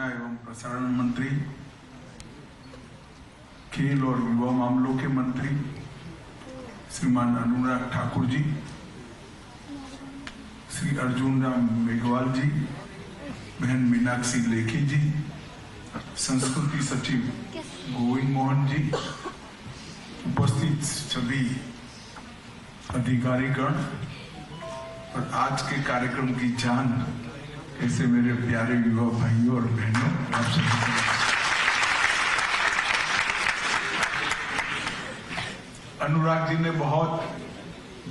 सूचना एवं प्रसारण मंत्री, खेल और युवा मामलों के मंत्री श्रीमान अनुराग ठाकुर जी, श्री अर्जुन राम मेघवाल जी, बहन मीनाक्षी लेखी जी, संस्कृति सचिव गोविंद मोहन जी, उपस्थित सभी अधिकारीगण और आज के कार्यक्रम की जान ऐसे मेरे प्यारे युवा भाइयों और बहनों, आप सभी अनुराग जी ने बहुत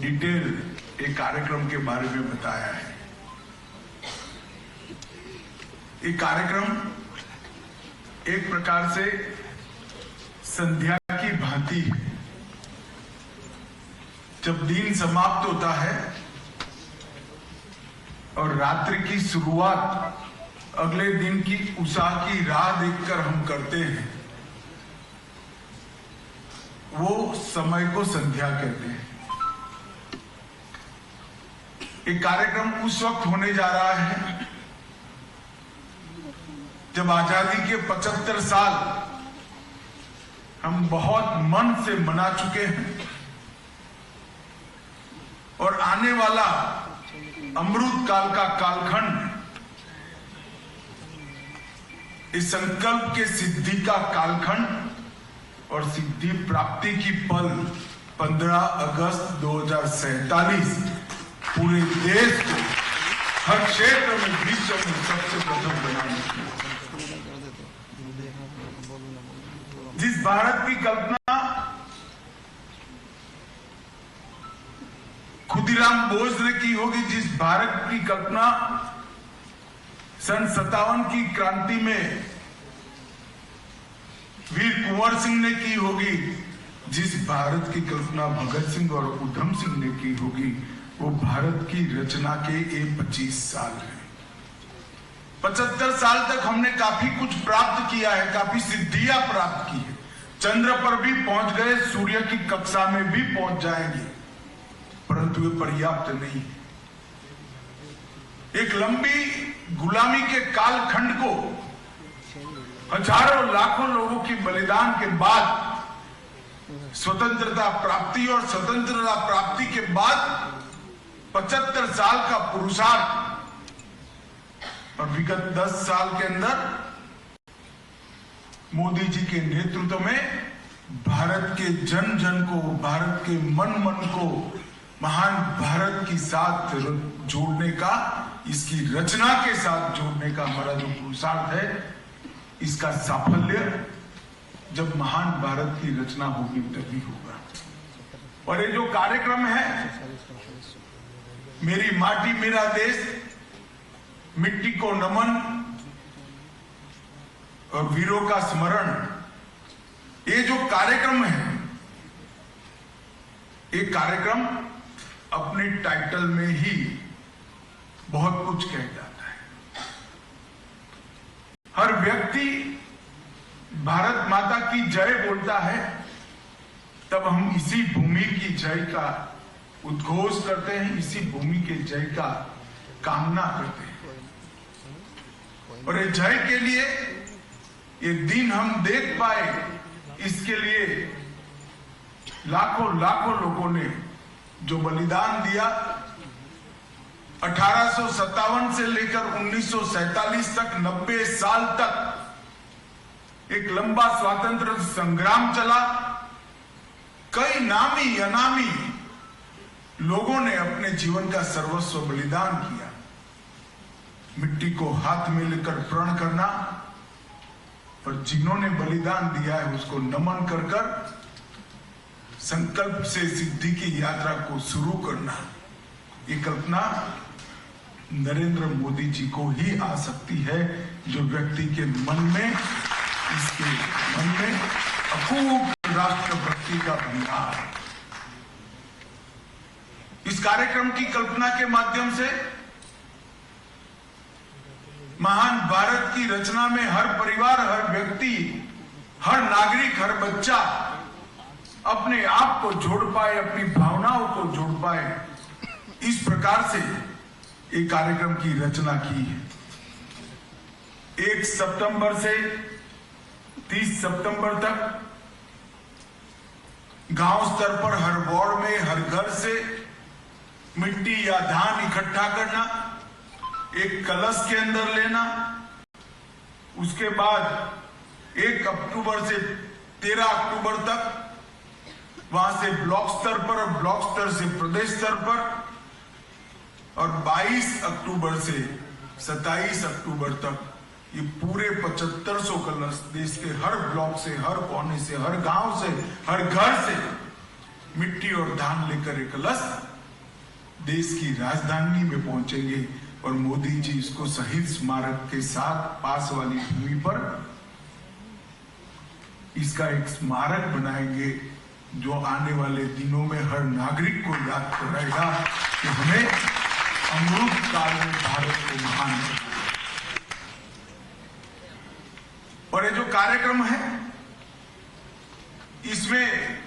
डिटेल एक कार्यक्रम के बारे में बताया है। ये कार्यक्रम एक प्रकार से संध्या की भांति है। जब दिन समाप्त होता है और रात्रि की शुरुआत अगले दिन की उषा की राह देखकर हम करते हैं, वो समय को संध्या कहते हैं। एक कार्यक्रम उस वक्त होने जा रहा है जब आजादी के 75 साल हम बहुत मन से मना चुके हैं और आने वाला अमृत काल का कालखंड इस संकल्प के सिद्धि का कालखंड और सिद्धि प्राप्ति की पल 15 अगस्त 2047 पूरे देश को हर क्षेत्र में विश्व में सबसे प्रथम बनाने की, जिस भारत की कल्पना खुदीराम बोस ने की होगी, जिस भारत की कल्पना सन 57 की क्रांति में वीर कुंवर सिंह ने की होगी, जिस भारत की कल्पना भगत सिंह और उधम सिंह ने की होगी, वो भारत की रचना के ये 25 साल है। 75 साल तक हमने काफी कुछ प्राप्त किया है, काफी सिद्धियां प्राप्त की है। चंद्र पर भी पहुंच गए, सूर्य की कक्षा में भी पहुंच जाएंगे, परंतु ये पर्याप्त नहीं है। एक लंबी गुलामी के कालखंड को हजारों लाखों लोगों की बलिदान के बाद स्वतंत्रता प्राप्ति और स्वतंत्रता प्राप्ति के बाद 75 साल का पुरुषार्थ और विगत 10 साल के अंदर मोदी जी के नेतृत्व में भारत के जन जन को, भारत के मन मन को महान भारत के साथ जोड़ने का, इसकी रचना के साथ जोड़ने का हमारा जो पुरुषार्थ है, इसका साफल्य जब महान भारत की रचना होगी तभी होगा। और ये जो कार्यक्रम है, मेरी माटी मेरा देश, मिट्टी को नमन और वीरों का स्मरण, ये जो कार्यक्रम है, ये कार्यक्रम अपने टाइटल में ही बहुत कुछ कह जाता है। हर व्यक्ति भारत माता की जय बोलता है, तब हम इसी भूमि की जय का उद्घोष करते हैं, इसी भूमि के जय का कामना करते हैं। और ये जय के लिए ये दिन हम देख पाए, इसके लिए लाखों लाखों लोगों ने जो बलिदान दिया, 1857 से लेकर 1947 तक 90 साल तक एक लंबा स्वातंत्र संग्राम चला। कई नामी अनामी लोगों ने अपने जीवन का सर्वस्व बलिदान किया। मिट्टी को हाथ में लेकर प्रण करना और जिन्होंने बलिदान दिया है उसको नमन कर कर संकल्प से सिद्धि की यात्रा को शुरू करना, ये कल्पना नरेंद्र मोदी जी को ही आ सकती है, जो व्यक्ति के मन में, इसके मन में अकूट राष्ट्रभक्ति का भंडार। इस कार्यक्रम की कल्पना के माध्यम से महान भारत की रचना में हर परिवार, हर व्यक्ति, हर नागरिक, हर बच्चा अपने आप को जोड़ पाए, अपनी भावनाओं को जोड़ पाए, इस प्रकार से एक कार्यक्रम की रचना की है। 1 सितंबर से 30 सितंबर तक गांव स्तर पर हर वार्ड में हर घर से मिट्टी या धान इकट्ठा करना, एक कलश के अंदर लेना। उसके बाद 1 अक्टूबर से 13 अक्टूबर तक वहां से ब्लॉक स्तर पर और ब्लॉक स्तर से प्रदेश स्तर पर, और 22 अक्टूबर से 27 अक्टूबर तक ये पूरे 7500 कलश देश के हर ब्लॉक से, हर कोने से, हर गांव से, हर घर से मिट्टी और धान लेकर एक कलश देश की राजधानी में पहुंचेंगे और मोदी जी इसको शहीद स्मारक के साथ पास वाली भूमि पर इसका एक स्मारक बनाएंगे, जो आने वाले दिनों में हर नागरिक को याद कराएगा कि हमें अमृत काल में भारत को महान। और ये जो कार्यक्रम है इसमें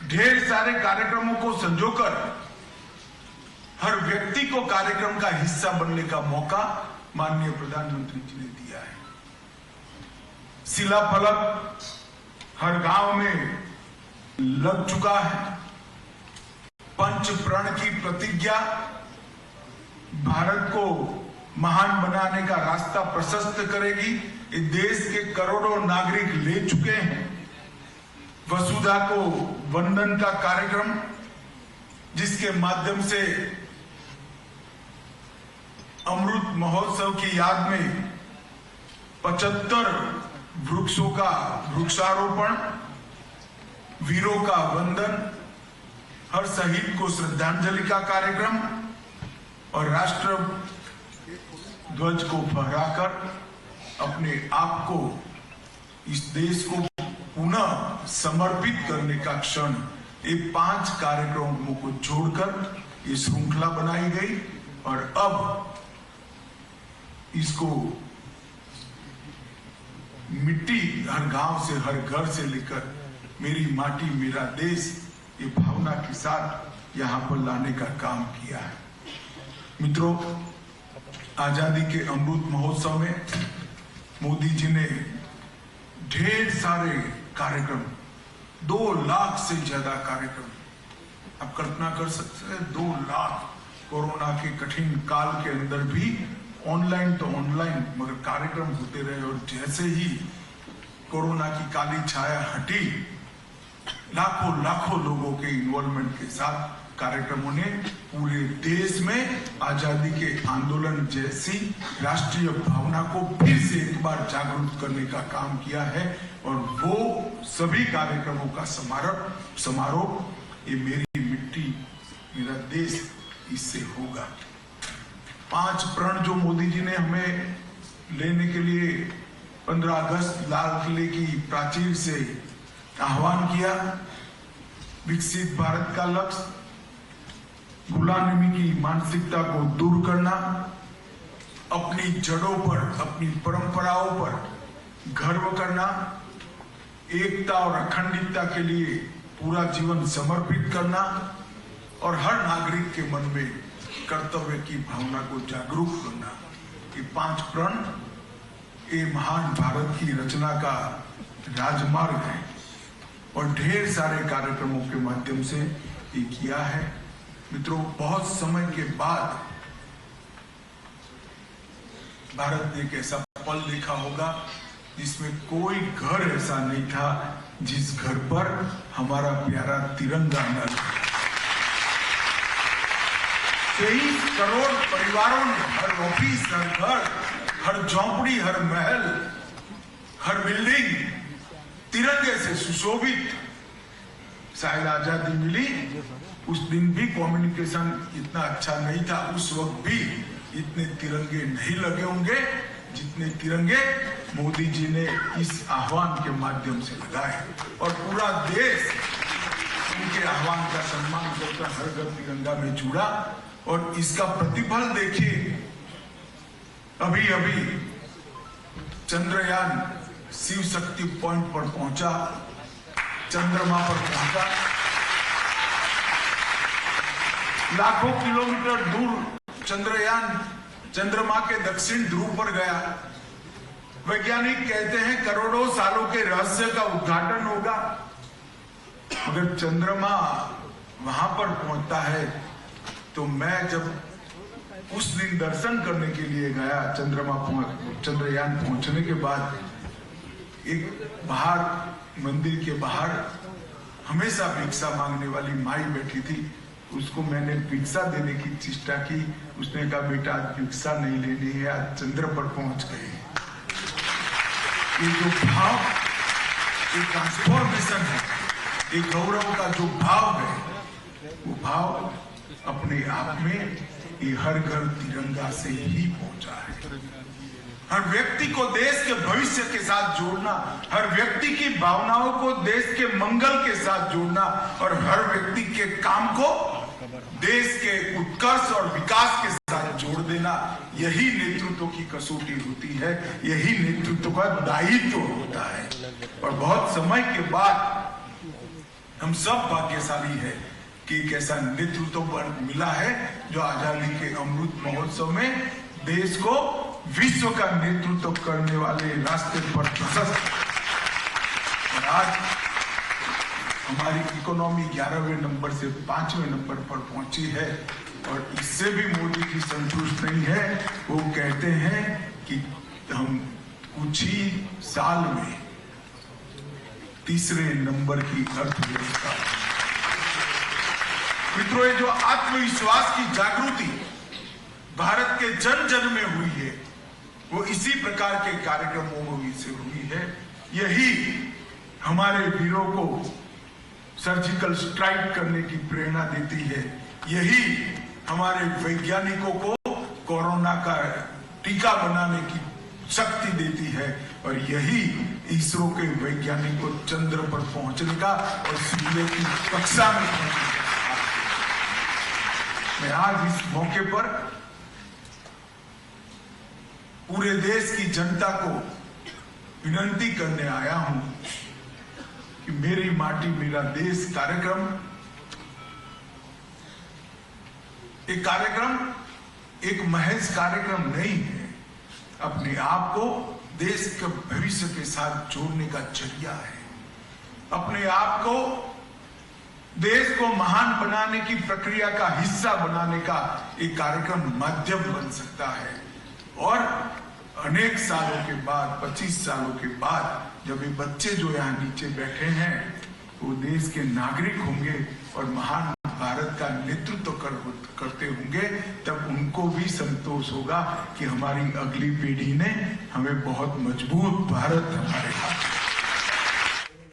ढेर सारे कार्यक्रमों को संजोकर हर व्यक्ति को कार्यक्रम का हिस्सा बनने का मौका माननीय प्रधानमंत्री जी ने दिया है। शिलाफलक हर गांव में लग चुका है। पंच प्रण की प्रतिज्ञा भारत को महान बनाने का रास्ता प्रशस्त करेगी। देश के करोड़ों नागरिक ले चुके हैं। वसुधा को वंदन का कार्यक्रम, जिसके माध्यम से अमृत महोत्सव की याद में 75 वृक्षों का वृक्षारोपण, वीरों का वंदन, हर शहीद को श्रद्धांजलि का कार्यक्रम और राष्ट्र ध्वज को फहराकर अपने आप को इस देश को पुनः समर्पित करने का क्षण, ये 5 कार्यक्रमों को जोड़कर ये श्रृंखला बनाई गई। और अब इसको मिट्टी हर गांव से, हर घर से लेकर मेरी माटी मेरा देश, ये भावना के साथ यहां पर लाने का काम किया है। मित्रों, आजादी के अमृत महोत्सव में मोदी जी ने ढेर सारे कार्यक्रम, 2 लाख से ज्यादा कार्यक्रम, आप कल्पना कर सकते हैं 2 लाख, कोरोना के कठिन काल के अंदर भी ऑनलाइन तो ऑनलाइन मगर कार्यक्रम होते रहे। और जैसे ही कोरोना की काली छाया हटी, लाखों लाखों लोगों के इन्वॉल्वमेंट के साथ कार्यक्रमों ने पूरे देश में आजादी के आंदोलन जैसी राष्ट्रीय भावना को फिर से एक बार जागरूक करने का काम किया है। और वो सभी कार्यक्रमों का समारोह ये मेरी मिट्टी मेरा देश इससे होगा। 5 प्रण जो मोदी जी ने हमें लेने के लिए 15 अगस्त लाल किले की प्राचीर से आह्वान किया, विकसित भारत का लक्ष्य, गुलामी की मानसिकता को दूर करना, अपनी जड़ों पर, अपनी परंपराओं पर गर्व करना, एकता और अखंडता के लिए पूरा जीवन समर्पित करना और हर नागरिक के मन में कर्तव्य की भावना को जागरूक करना, ये 5 प्रण ये महान भारत की रचना का राजमार्ग है। और ढेर सारे कार्यक्रमों के माध्यम से ये किया है। मित्रों, बहुत समय के बाद भारत ने एक ऐसा पल देखा होगा जिसमें कोई घर ऐसा नहीं था जिस घर पर हमारा प्यारा तिरंगा न था। 23 करोड़ परिवारों ने हर ऑफिस, हर घर, हर झोंपड़ी, हर महल, हर बिल्डिंग तिरंगे से सुशोभित। शायद आजादी मिली उस दिन भी कम्युनिकेशन इतना अच्छा नहीं था, उस वक्त भी इतने तिरंगे नहीं लगे होंगे जितने तिरंगे मोदी जी ने इस आह्वान के माध्यम से लगाए। और पूरा देश उनके आह्वान का सम्मान करकर हर घर तिरंगा में जुड़ा। और इसका प्रतिफल देखिए, अभी अभी चंद्रयान शिव शक्ति पॉइंट पर पहुंचा, चंद्रमा पर पहुंचा, लाखों किलोमीटर दूर चंद्रयान चंद्रमा के दक्षिण ध्रुव पर गया वैज्ञानिक कहते हैं करोड़ों सालों के रहस्य का उद्घाटन होगा। अगर चंद्रमा वहां पर पहुंचता है तो मैं जब उस दिन दर्शन करने के लिए गया, चंद्रयान पहुंचने के बाद एक बाहर मंदिर के बाहर हमेशा भिक्षा मांगने वाली माई बैठी थी, उसको मैंने भिक्षा देने की चेष्टा की। उसने कहा बेटा आज भिक्षा नहीं लेनी है, आज चंद्र पर पहुंच गए। ये जो भाव, ये ट्रांसफॉर्मेशन है, ये गौरव का जो भाव है, वो भाव अपने आप में ये हर घर तिरंगा से ही पहुंचा है। हर व्यक्ति को देश के भविष्य के साथ जोड़ना, हर व्यक्ति की भावनाओं को देश के मंगल के साथ जोड़ना और हर व्यक्ति के काम को देश के उत्कर्ष और विकास के साथ जोड़ देना, यही नेतृत्व की कसौटी होती है, यही नेतृत्व का दायित्व होता है। और बहुत समय के बाद हम सब भाग्यशाली है कि एक ऐसा नेतृत्व मिला है जो आजादी के अमृत महोत्सव में देश को विश्व का नेतृत्व करने वाले रास्ते पर प्रशस्त। और आज हमारी इकोनॉमी 11वें नंबर से 5वें नंबर पर पहुंची है और इससे भी मोदी जी संतुष्ट नहीं है। वो कहते हैं कि हम कुछ ही साल में तीसरे नंबर की अर्थव्यवस्था। मित्रों, ये जो आत्मविश्वास की जागृति भारत के जन जन में हुई है, वो इसी प्रकार के कार्यक्रमों से हुई है। यही हमारे वीरों को सर्जिकल स्ट्राइक करने की प्रेरणा देती है। यही हमारे वैज्ञानिकों को कोरोना का टीका बनाने की शक्ति देती है और यही इसरो के वैज्ञानिकों को चंद्र पर पहुंचने का और सूर्य की कक्षा में पहुंचने का। मैं आज इस मौके पर पूरे देश की जनता को विनती करने आया हूं कि मेरी माटी मेरा देश कार्यक्रम एक महज कार्यक्रम नहीं है, अपने आप को देश के भविष्य के साथ जोड़ने का जरिया है। अपने आप को देश को महान बनाने की प्रक्रिया का हिस्सा बनाने का एक कार्यक्रम माध्यम बन सकता है। और अनेक सालों के बाद, 25 सालों के बाद जब ये बच्चे जो यहाँ नीचे बैठे हैं वो देश के नागरिक होंगे और महान भारत का नेतृत्व करते होंगे, तब उनको भी संतोष होगा कि हमारी अगली पीढ़ी ने हमें बहुत मजबूत भारत हमारे हाथ